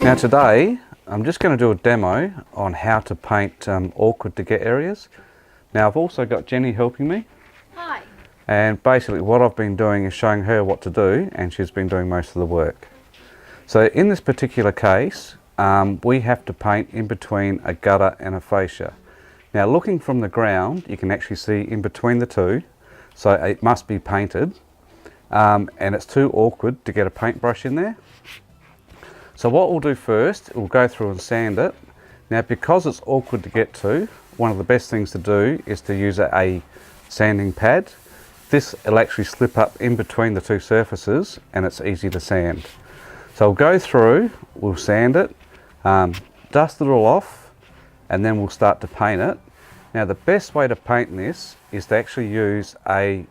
Now today I'm just going to do a demo on how to paint awkward to get areas. Now I've also got Jenny helping me. Hi. And basically what I've been doing is showing her what to do, and she's been doing most of the work. So in this particular case we have to paint in between a gutter and a fascia. Now looking from the ground you can actually see in between the two, so it must be painted, and it's too awkward to get a paintbrush in there. So what we'll do first, we'll go through and sand it. Now because it's awkward to get to, one of the best things to do is to use a sanding pad. This will actually slip up in between the two surfaces and it's easy to sand. So we'll go through, we'll sand it, dust it all off, and then we'll start to paint it. Now the best way to paint this is to actually use a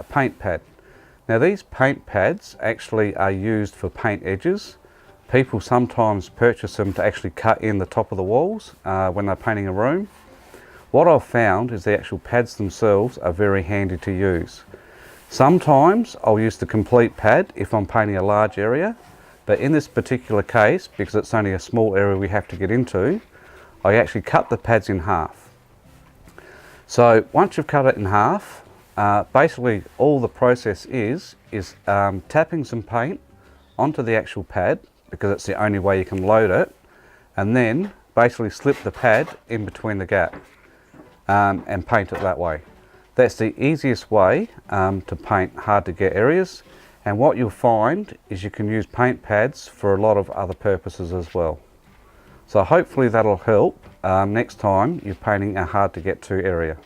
paint pad. Now these paint pads actually are used for paint edges. People sometimes purchase them to actually cut in the top of the walls when they're painting a room. What I've found is the actual pads themselves are very handy to use. Sometimes I'll use the complete pad if I'm painting a large area, but in this particular case, because it's only a small area we have to get into, I actually cut the pads in half. So once you've cut it in half, basically all the process is tapping some paint onto the actual pad, because it's the only way you can load it, and then basically slip the pad in between the gap and paint it that way. That's the easiest way to paint hard to get areas, and what you'll find is you can use paint pads for a lot of other purposes as well. So hopefully that'll help next time you're painting a hard to get to area.